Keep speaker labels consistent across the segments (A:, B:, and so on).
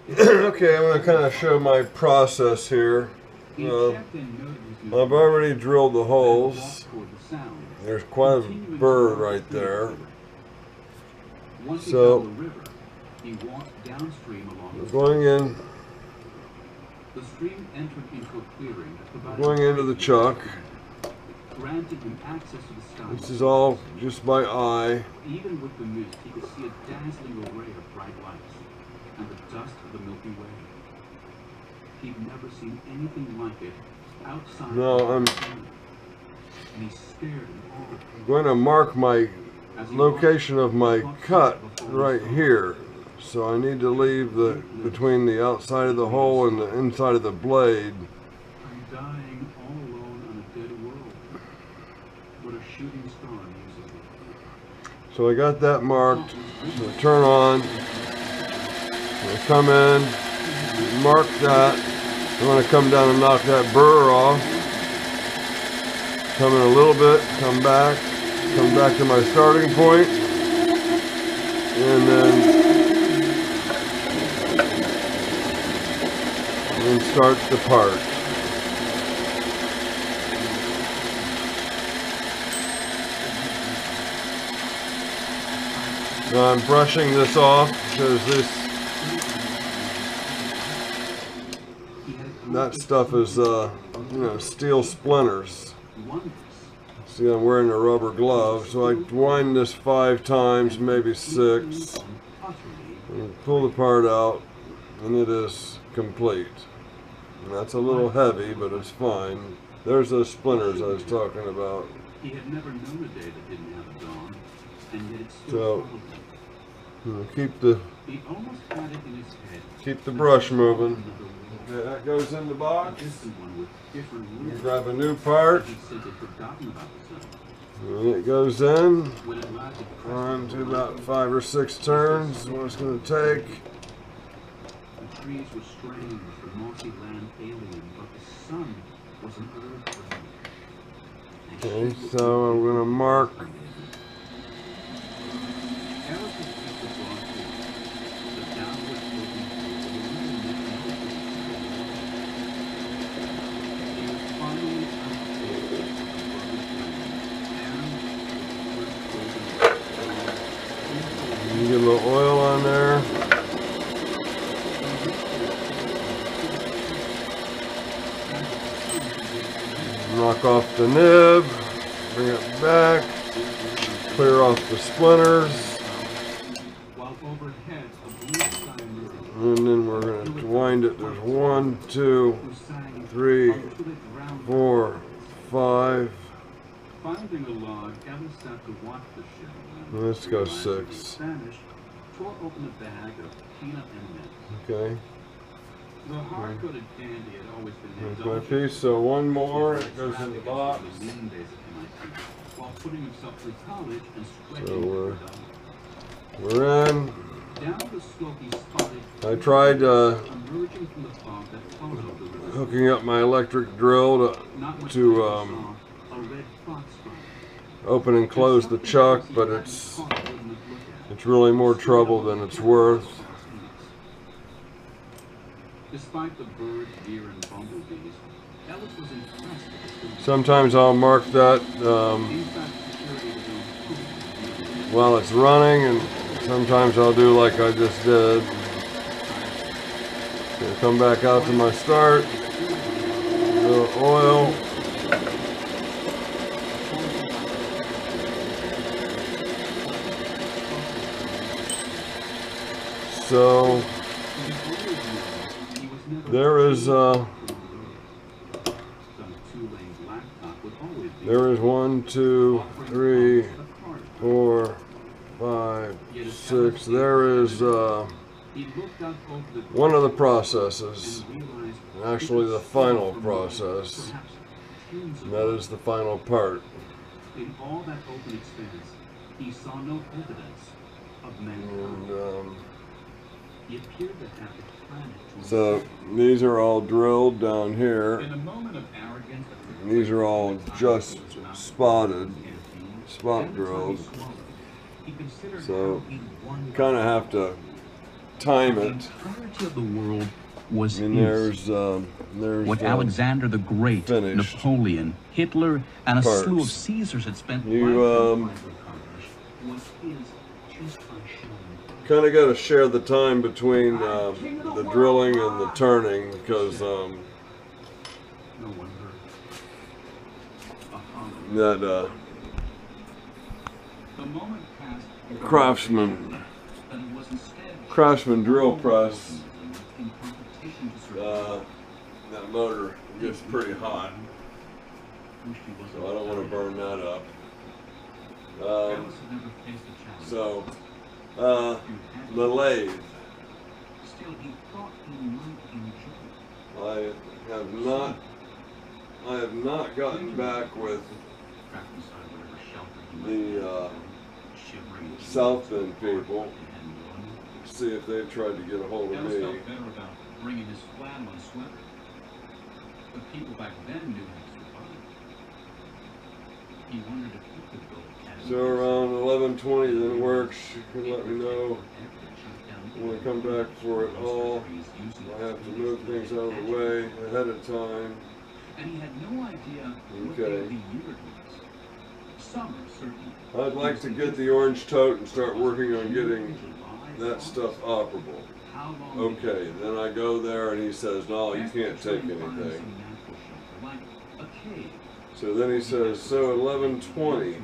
A: Okay, I'm going to kind of show my process here. I've already drilled the holes. There's quite a burr right there. So we're going in. Going into the chuck. This is all just by eye.
B: Even with the mist, he could see a dazzling array of bright lights and the dust of the Milky Way. He'd never seen anything like it outside.
A: No, I'm
B: and he stared in awe.
A: going to mark my location of my cut right here. So I need to leave the between the outside of the hole and the inside of the blade.
B: I'm dying all alone on a dead world. What a shooting star music.
A: So I got that marked. So I turn on. I come in, mark that. I'm going to come down and knock that burr off. Come in a little bit, come back to my starting point, and then start the part. Now I'm brushing this off because that stuff is you know, steel splinters. See, I'm wearing a rubber glove, so I wind this 5 times, maybe 6, and pull the part out, and it is complete. And that's a little heavy, but it's fine. There's those splinters I was talking about.
B: He had never known a day that didn't have a dawn, and yet it's
A: So
B: he almost had it in his head.
A: keep the brush moving. Okay, that goes in the box. You grab a new part. And it goes in. On to about 5 or 6 turns. What it's going to take.
B: The trees were strange, the mossy land alien, but the sun was an earth.
A: Okay, so I'm going to mark. Get a little oil on there. Knock off the nib, bring it back, clear off the splinters, and then we're going to wind it. There's 1, 2, 3, 4, 5.
B: Finding a log, Ellis sat to watch the show.
A: Let's go 6.
B: Spanish, tore open a bag of peanut M&Ms.
A: Okay.
B: The hard-coated candy had always been
A: There's my piece. So 1 more. It goes in the box.
B: While putting himself through college and
A: So we're in.
B: Down the slope he spotted.
A: I tried
B: emerging from the fog that followed the river.
A: hooking up my electric drill to open and close the chuck, but it's really more trouble than it's worth.
B: Despite the birds, deer, and bumblebees, Ellis was impressed.
A: Sometimes I'll mark that while it's running, and sometimes I'll do like I just did. Okay, come back out to my start. A little oil. So there is 1, 2, 3, 4, 5, 6. There is one of the processes, actually the final process, and that is the final part.
B: In all that open expanse, he saw no evidence of mankind. He appeared to have the planet.
A: So these are all drilled down here.
B: In a moment of arrogance,
A: These are all just spotted, spot drilled. So you kind of have to time
B: The
A: it.
B: entirety of the world was
A: And
B: his.
A: there's
B: What Alexander the Great,
A: finished
B: Napoleon, Hitler, and a slew of
A: parts.
B: Caesars had spent
A: You,
B: lifetimes trying to accomplish was his just by showing.
A: kind of got to share the time between the drilling and the turning because
B: No one heard.
A: that
B: The moment passed
A: Craftsman drill press, that motor gets pretty hot, so I don't want to burn that up. So the lathe, I have not gotten back with the South Bend people, see if they've tried to get a hold of me.
B: Bringing his flannel sweater, but people back then knew him survive. He wondered if he could build a cabin.
A: So around 11:20 then it works. You can let me know when I come back for it all. I have to move things out of the way ahead of time.
B: And he had no idea what
A: Okay.
B: the year was. Summer, certainly.
A: I'd like to get the orange tote and start working on getting that stuff operable. Okay, then I go there and he says, no, you can't take anything. So then he says, so 11:20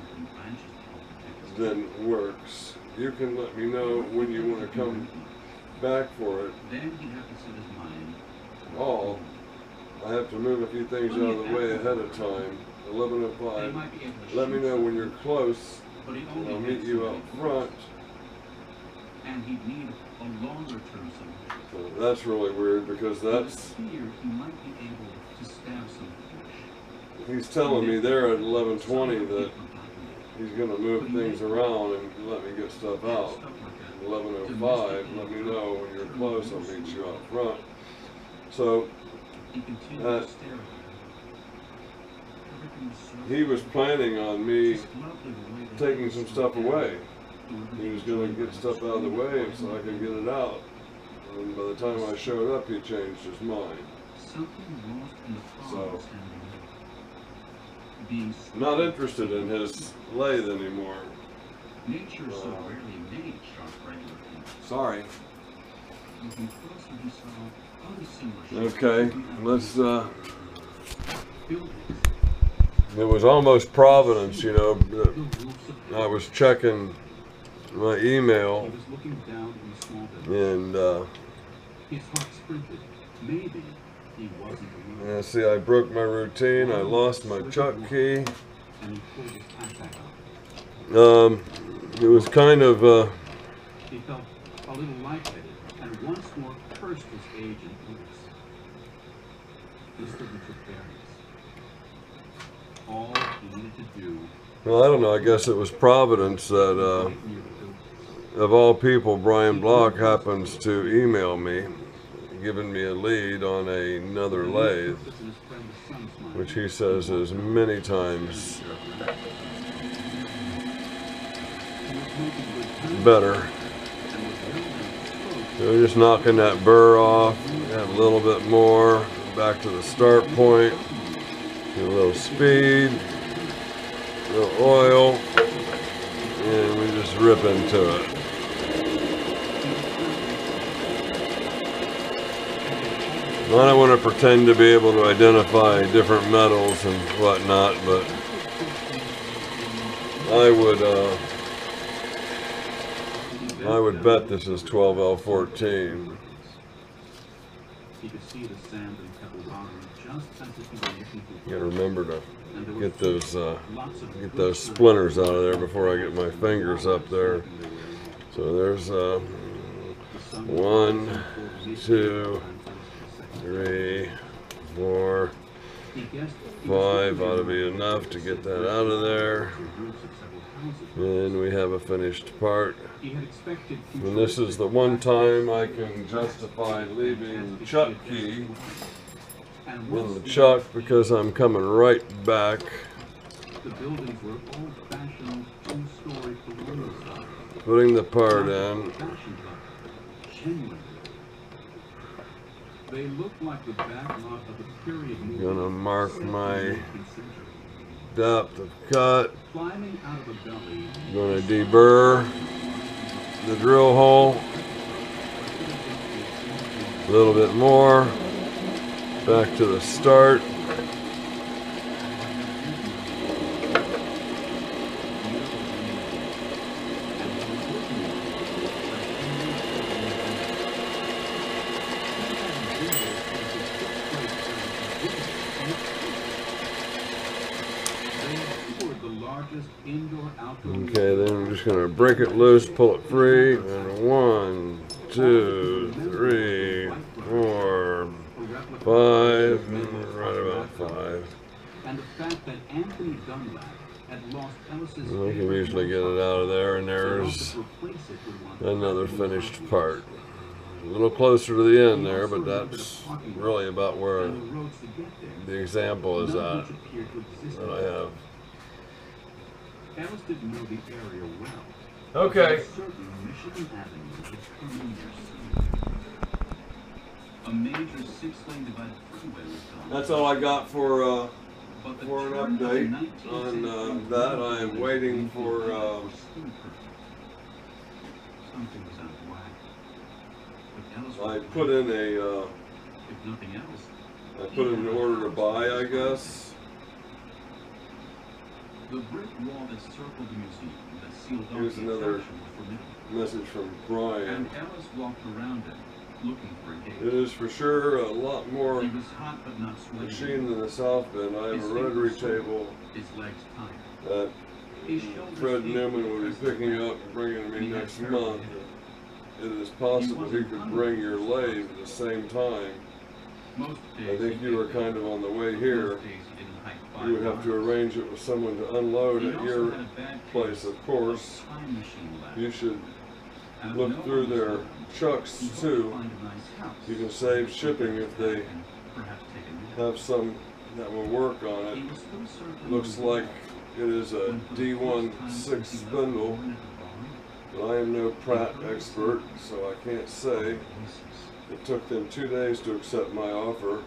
A: then works. You can let me know when you want to come back for it. All, I have to move a few things out of the way ahead of time. 11:05. Let me know when you're close and I'll meet you out front.
B: And he'd need a longer term solution.
A: So that's really weird because that's,
B: He might be able to stab some fish.
A: he's telling me there at 11:20 that he's going to move things around and let me get stuff out. 11:05, let me know when you're close, I'll meet you out front. So he was planning on me taking some stuff away. He was going to get stuff out of the way so I could get it out. And by the time I showed up, he changed his mind. So, I'm not interested in his lathe anymore. Sorry. Okay, let's, it was almost Providence, you know. I was checking my email and see, I broke my routine. I lost my chuck key. It was kind of
B: he felt a little lightheaded and once more cursed his age and boots. This didn't took berries. All he needed to do.
A: well, I don't know. I guess it was Providence that of all people, Brian Block happens to email me, giving me a lead on another lathe, which he says is many times better. So we're just knocking that burr off, add a little bit more, back to the start point, get a little speed, a little oil, and we just rip into it. I don't want to pretend to be able to identify different metals and whatnot, but I would bet this is 12L14. You gotta remember to get those splinters out of there before I get my fingers up there. So there's 1, 2, 3, 4, 5 ought to be enough to get that out of there. And we have a finished part. And this is the one time I can justify leaving the chuck key in the chuck because I'm coming right back. Putting the part in.
B: genuine. They look like the backlot of a period movie.
A: Gonna mark
B: set in the
A: my
B: 19th century.
A: depth of cut.
B: Climbing out of a belly.
A: Gonna deburr the drill hole a little bit more. Back to the start. Okay, then I'm just gonna break it loose, pull it free, and 1, 2, 3, 4, 5, and right about 5.
B: And the fact that Anthony Dunlap had lost Ellis's
A: I can usually get it out of there, and there's another finished part. A little closer to the end there, but that's really about where the example is at that I have.
B: Ellis didn't know the area well.
A: Okay.
B: Michigan Avenue is familiar. A major 6-lane divided freeway was gone.
A: That's all I got for an update on that. I am waiting for.
B: Something was out of whack. But Ellis
A: I put in a.
B: if nothing else,
A: I put in an order to buy, I guess.
B: the brick wall that circled the museum that sealed off
A: Here's
B: the
A: another
B: attraction was formidable.
A: Message from Brian.
B: And Ellis walked around it, looking for a gate.
A: It is for sure a lot more
B: He was hot but not sweaty.
A: machine than the South Bend. I have a rotary table
B: His legs tired.
A: that
B: His shoulders
A: Fred
B: ached
A: Newman will be
B: because of
A: picking
B: the
A: up and bringing to me
B: He had
A: next
B: terrible
A: month.
B: headache.
A: It is possible he could bring your lathe at the same time.
B: Most
A: I
B: days
A: think
B: he
A: you were
B: did
A: kind of on the way
B: that.
A: here.
B: Most days he didn't hike 5
A: You would have to
B: miles.
A: arrange it with someone to unload
B: He
A: at
B: also
A: your
B: had a bad
A: place,
B: case
A: of course.
B: time machine left.
A: You should
B: Out of
A: look
B: no
A: through
B: one's
A: their
B: home,
A: trucks
B: he hoped to
A: too.
B: find a nice house.
A: You can save shipping if they
B: And perhaps take a nap.
A: have some that will work on it.
B: He was still circling
A: Looks
B: the
A: like
B: wall
A: it is a
B: when for the
A: D1
B: first time
A: 6
B: since he left
A: spindle,
B: Warren at the barn,
A: but I am no Pratt expert, so I can't say.
B: voices.
A: It took them 2 days to accept my offer.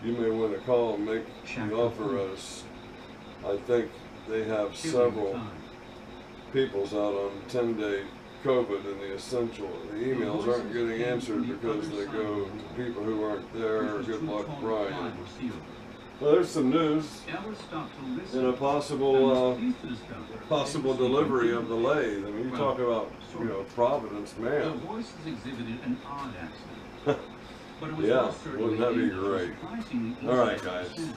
A: You may want to call and make the offer as I think they have several peoples out on 10-day COVID in the essential. The emails aren't getting answered because they go to people who aren't there. Good luck, Brian. Well, there's some news and a possible delivery of the lathe. I mean, you talk about, Providence,
B: The
A: man.
B: voices exhibited an odd accent. But it was
A: Yeah,
B: most certainly
A: wouldn't that be
B: English,
A: great?
B: surprisingly
A: All right,
B: easy to
A: guys.
B: understand.